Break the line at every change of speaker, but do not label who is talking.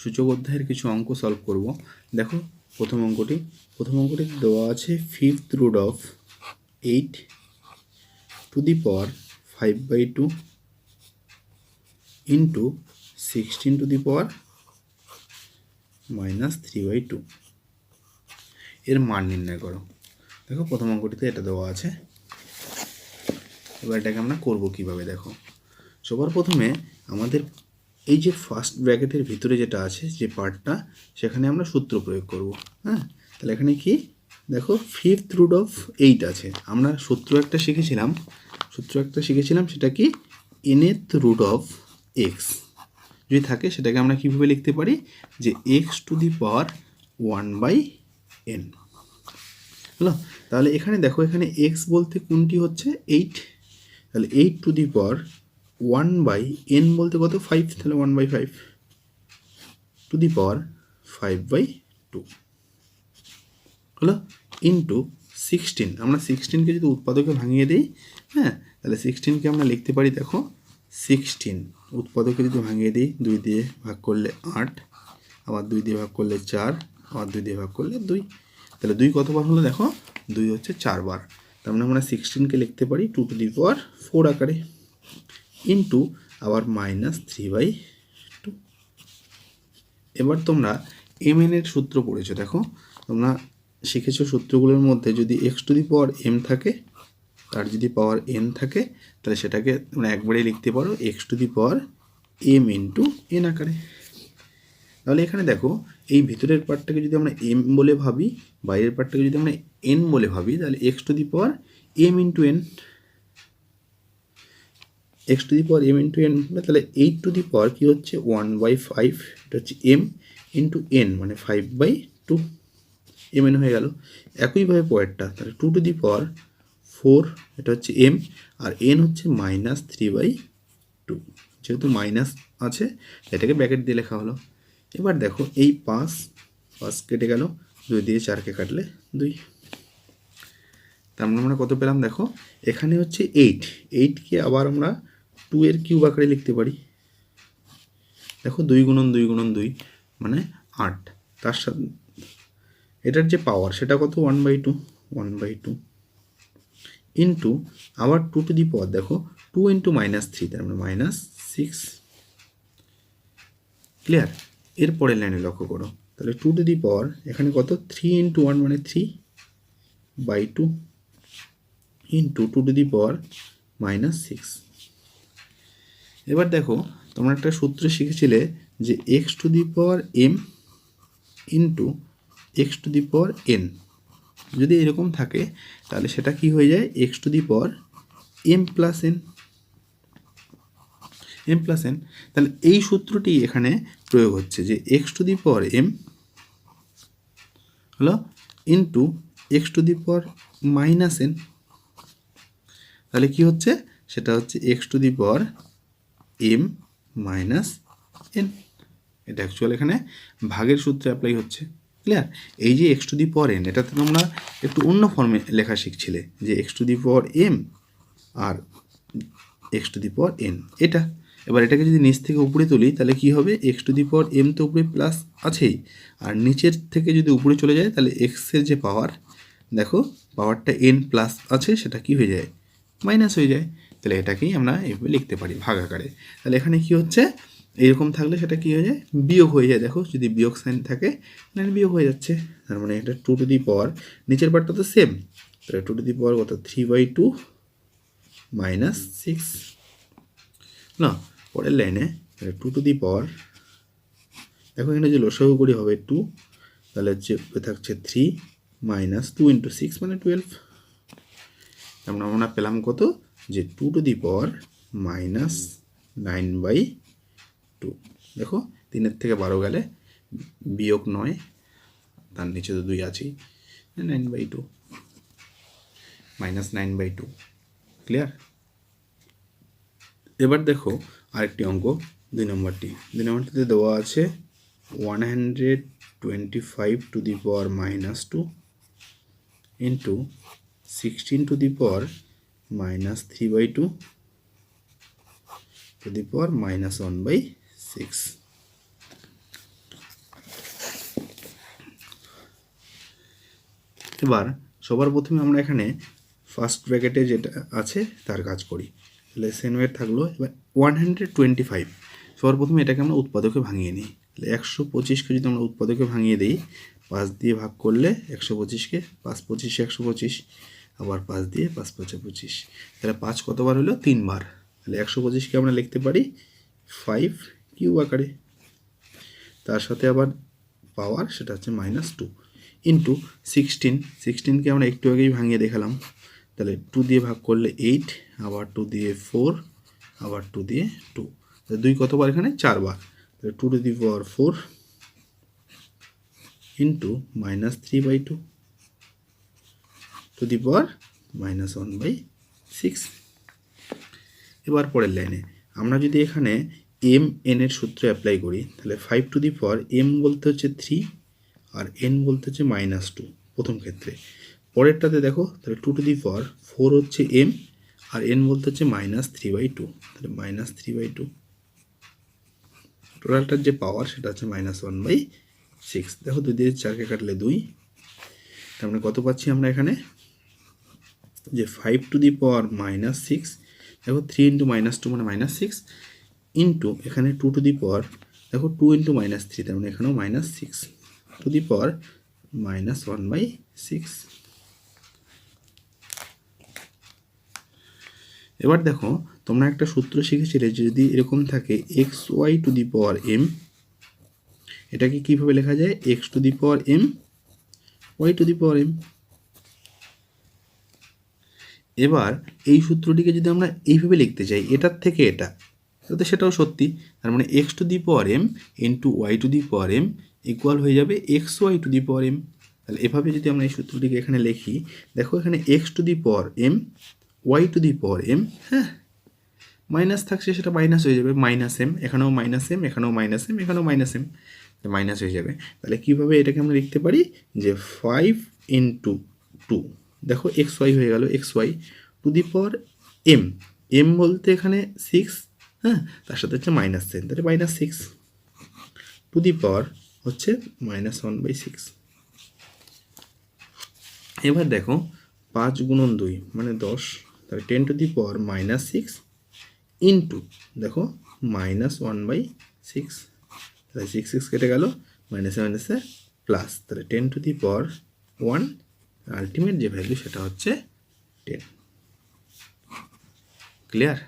সূচক অধ্যায়ের কিছু অঙ্ক সলভ করব। দেখো প্রথম অঙ্কটি দেওয়া আছে 5th root of 8 to the power 5/2 into 16 to the power -3/2 এর মান নির্ণয় করো। দেখো প্রথম অঙ্কটিতে এটা দেওয়া আছে। এবার এটাকে আমরা করব কিভাবে, দেখো সবার প্রথমে আমাদের এই যে ফার্স্ট ব্র্যাকেটের ভিতরে যেটা আছে যে পার্টটা, সেখানে আমরা সূত্র প্রয়োগ করব। হ্যাঁ, তাহলে এখানে কি দেখো 5th root of 8 আছে। আমরা সূত্র একটা শিখেছিলাম, সেটা কি nth root of x যদি থাকে সেটাকে আমরা কীভাবে লিখতে পারি, যে x to the power 1/n হলো। তাহলে এখানে দেখো, এখানে x বলতে কোনটি হচ্ছে 8, তাহলে 8 to the power 1/n বলতে কত 5, তাহলে 1/5 to the power 5/2 হলো ইন্টু 16। আমরা 16কে যদি উৎপাদকে ভাঙিয়ে দিই, হ্যাঁ, তাহলে 16কে আমরা লিখতে পারি, দেখো 16 উৎপাদকে যদি ভাঙিয়ে দিই, 2 দিয়ে ভাগ করলে 8, আবার 2 দিয়ে ভাগ করলে 4, আবার 2 দিয়ে ভাগ করলে 2, তাহলে 2 কতবার হলো, দেখো 2 হচ্ছে 4 বার। তার মানে আমরা 16কে লিখতে পারি 2 to the power 4 আকারে ইন্টু আবার -3/2। এবার তোমরা mn এর সূত্র পড়েছো, দেখো তোমরা শিখেছো সূত্রগুলোর মধ্যে যদি x to the power m থাকে, তার যদি পাওয়ার n থাকে, তাহলে সেটাকে তোমরা একবারেই লিখতে পারো x to the power m into n আকারে। তাহলে এখানে দেখো এই ভিতরের পার্টটাকে যদি আমরা m বলে ভাবি, বাইরের পার্টটাকে যদি আমরা n বলে ভাবি, তাহলে x to the power m into n, x to the power m into n, তাহলে 8 to the power কি হচ্ছে 1/5, এটা হচ্ছে m into n মানে 5/2 mn হয়ে গেল। একইভাবে পরেরটা, তাহলে 2 to the power 4, এটা হচ্ছে m, আর n হচ্ছে -3/2, যেহেতু মাইনাস আছে এটাকে ব্র্যাকেট দিয়ে লেখা হলো। এবার দেখো এই 5 কেটে গেল, 2 দিয়ে 4কে কাটলে 2, তার মানে আমরা কত পেলাম, দেখো এখানে হচ্ছে 8কে আবার আমরা 2 এর কিউব আকারে লিখতে পারি। দেখো 2 গুণন 2 গুণন 2 মানে 8, তার সাথে এটার যে পাওয়ার সেটা কত 1/2 ইন্টু আবার 2 to the power, দেখো 2 into -3, তার মানে -6। ক্লিয়ার? এরপরের লাইনে লক্ষ্য করো, তাহলে 2 to the power এখানে কত 3 into 1 মানে 3/2 ইন্টু 2 to the power -6। এবার দেখো তোমরা একটা সূত্র শিখেছিলে যে x to the power m into x to the power n যদি এরকম থাকে, তাহলে সেটা কি হয়ে যায় x to the power m plus n। তাহলে এই সূত্রটি এখানে প্রয়োগ হচ্ছে যে x to the power m হলো into x to the power -n, তাহলে কি হচ্ছে, সেটা হচ্ছে x to the power m minus n। এটা অ্যাকচুয়ালি এখানে ভাগের সূত্রে অ্যাপ্লাই হচ্ছে। ক্লিয়ার? এই যে x to the power n, এটা তো তোমরা একটু অন্য ফর্মে লেখা শিখছিলে, যে x to the power m R x to the power n এটা। এবার এটাকে যদি নিচ থেকে উপরে তুলি, তাহলে কি হবে, x to the power m তো উপরে প্লাস আছেই, আর নিচের থেকে যদি উপরে চলে যায়, তাহলে x এর যে পাওয়ার, দেখো পাওয়ারটা n প্লাস আছে, সেটা কি হয়ে যায়, মাইনাস হয়ে যায়। তাহলে এটাকেই আমরা এইভাবে লিখতে পারি ভাগ আকারে। তাহলে এখানে কি হচ্ছে, এইরকম থাকলে সেটা কি হয়ে যায়, বিয়োগ হয়ে যায়। দেখো যদি বিয়োগ সাইন থাকে তাহলে বিয়োগ হয়ে যাচ্ছে, তার মানে এটা 2 to the power, নিচের পার্টটা তো সেম, তাহলে 2 to the power কত 3/2 -6 না। পরের লাইনে 2 to the power, দেখো এখানে যে লসাগু করি হবে 2, তাহলে হচ্ছে থাকছে 3 -2 into 6 মানে 12। আমরা পেলাম কত, যে 2 to the power -9/2। দেখো 3 থেকে 12 গেলে বিয়োগ 9, তার নিচে তো 2 আছেই, 9/2 -9/2। ক্লিয়ার? এবার দেখো আরেকটি অঙ্ক, 2 নম্বরটিতে দেওয়া আছে 125 to the power -2 into 16 to the power -3/2 to the power -1/6। এবার সবার প্রথমে আমরা এখানে ফার্স্ট ব্র্যাকেটে যেটা আছে তার কাজ করি। তাহলে সেন ওয়েট থাকলো। এবার 125, সবার প্রথমে এটাকে আমরা উৎপাদকে ভাঙিয়ে নিই। তাহলে 125কে যদি আমরা উৎপাদকে ভাঙিয়ে দিই, 5 দিয়ে ভাগ করলে 125কে 5 25 125, আবার 5 দিয়ে 5 5 25, তাহলে 5 কতবার হলো? 3 বার। তাহলে 125কে আমরা লিখতে পারি 5 কিউব আকারে, তার সাথে আবার পাওয়ার সেটা হচ্ছে -2 ইন্টু 16কে আমরা একটু আগেই ভাঙিয়ে দেখালাম। তাহলে 2 দিয়ে ভাগ করলে 8, আবার 2 দিয়ে 4, আবার 2 দিয়ে 2, তাহলে 2 কতবার? এখানে 4 বার। তাহলে 2 to the power 4 into -3/2 to the power -1/6। এবার পরের লাইনে আমরা যদি এখানে এম এন এর সূত্র অ্যাপ্লাই করি, তাহলে 5 টু দি পাওয়ার এম বলতে হচ্ছে 3 আর এন বলতে হচ্ছে -2 প্রথম ক্ষেত্রে। পরেরটাতে দেখো, তাহলে 2 টু দি পাওয়ার 4 হচ্ছে এম আর এন বলতে হচ্ছে -3/2, তাহলে -3/2, টোটালটার যে পাওয়ার সেটা হচ্ছে -1/6। দেখো 2 দিয়ে 4কে কাটলে 2, তার মানে কত পাচ্ছি আমরা এখানে? যে 5 টু দি পাওয়ার -6, দেখো 3 ইন্টু -2 মানে -6 ইন্টু এখানে 2 টু দি পাওয়ার, দেখো 2 ইন্টু -3, তার মানে এখানেও -6 টু দি পাওয়ার -1/6। এবার দেখো তোমরা একটা সূত্র শিখেছিলে, যদি এরকম থাকে xy two the power m, এটাকে কীভাবে লেখা যায়? x two the power m y two the power m। এবার এই সূত্রটিকে যদি আমরা এইভাবে লিখতে চাই, এটার থেকে এটা, তাহলে সেটাও সত্যি। তার মানে x to the power m into y to the power m equal হয়ে যাবে x y to the power m. তাহলে এভাবে যদি আমরা এই সূত্রটিকে এখানে লিখি, দেখো এখানে x to the power m y to the power m, হ্যাঁ, মাইনাস থাকছে সেটা মাইনাস হয়ে যাবে, -m, এখানেও -m, এখানেও -m, এখানেও -m, মাইনাস হয়ে যাবে। তাহলে কীভাবে এটাকে আমরা লিখতে পারি? যে 5 ইন্টু 2, দেখো এক্স ওয়াই হয়ে গেল, x y to the power m, m বলতে এখানে 6, হ্যাঁ, তার সাথে হচ্ছে -10, তাহলে -6 টু দি পাওয়ার হচ্ছে -1/6। এবার দেখো 5 গুণন 2 মানে 10, তাহলে 10 টু দি পাওয়ার -6 ইন্টু দেখো -1/6, তাহলে 6 কেটে গেল, মাইনাসে মাইনাসে প্লাস, তাহলে 10 টু দি পাওয়ার 1, আলটিমেট যে ভ্যালু সেটা হচ্ছে 10। ক্লিয়ার?